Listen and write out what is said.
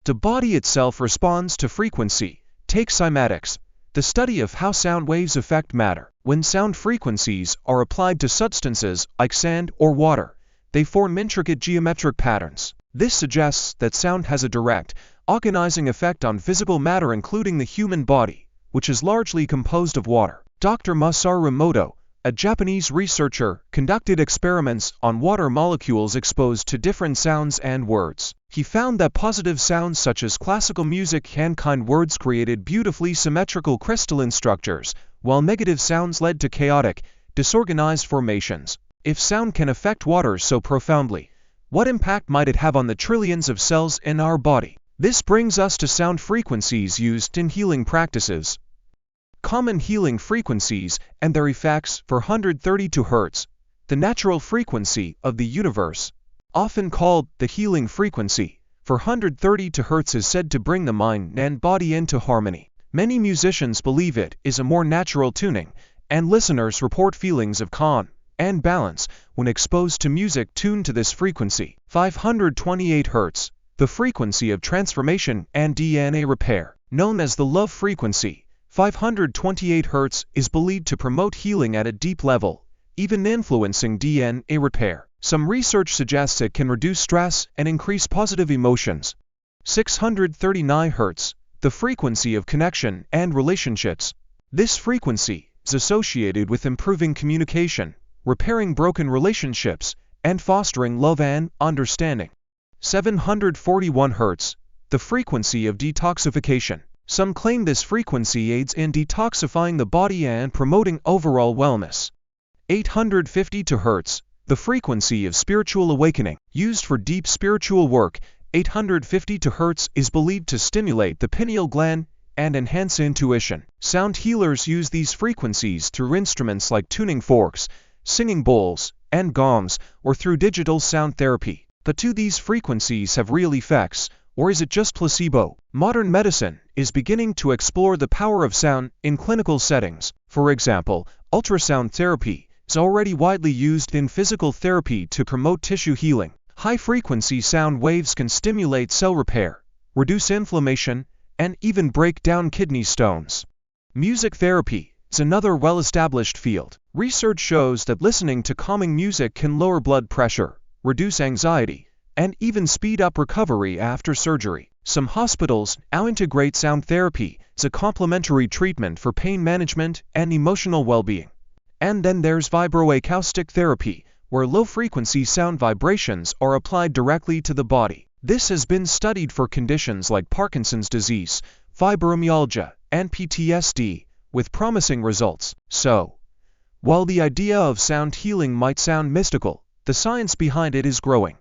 The body itself responds to frequency. Take cymatics, the study of how sound waves affect matter. When sound frequencies are applied to substances like sand or water, they form intricate geometric patterns. This suggests that sound has a direct, organizing effect on physical matter, including the human body, which is largely composed of water. Dr. Masaru Emoto, a Japanese researcher, conducted experiments on water molecules exposed to different sounds and words. He found that positive sounds such as classical music and kind words created beautifully symmetrical crystalline structures, while negative sounds led to chaotic, disorganized formations. If sound can affect water so profoundly, what impact might it have on the trillions of cells in our body? This brings us to sound frequencies used in healing practices. Common healing frequencies and their effects. 432 Hz, the natural frequency of the universe. Often called the healing frequency, 432 Hz is said to bring the mind and body into harmony. Many musicians believe it is a more natural tuning, and listeners report feelings of calm and balance when exposed to music tuned to this frequency. 528 Hz, the frequency of transformation and DNA repair. Known as the love frequency, 528 Hz is believed to promote healing at a deep level, even influencing DNA repair. Some research suggests it can reduce stress and increase positive emotions. 639 Hz, the frequency of connection and relationships. This frequency is associated with improving communication, repairing broken relationships, and fostering love and understanding. 741 Hz, the frequency of detoxification. Some claim this frequency aids in detoxifying the body and promoting overall wellness. 852 Hz, the frequency of spiritual awakening. Used for deep spiritual work, 852 Hz is believed to stimulate the pineal gland and enhance intuition. Sound healers use these frequencies through instruments like tuning forks, singing bowls, and gongs, or through digital sound therapy. But do these frequencies have real effects, or is it just placebo? Modern medicine is beginning to explore the power of sound in clinical settings. For example, ultrasound therapy is already widely used in physical therapy to promote tissue healing. High-frequency sound waves can stimulate cell repair, reduce inflammation, and even break down kidney stones. Music therapy is another well-established field. Research shows that listening to calming music can lower blood pressure, reduce anxiety, and even speed up recovery after surgery. Some hospitals now integrate sound therapy as a complementary treatment for pain management and emotional well-being. And then there's vibroacoustic therapy, where low-frequency sound vibrations are applied directly to the body. This has been studied for conditions like Parkinson's disease, fibromyalgia, and PTSD, with promising results. So, while the idea of sound healing might sound mystical, the science behind it is growing.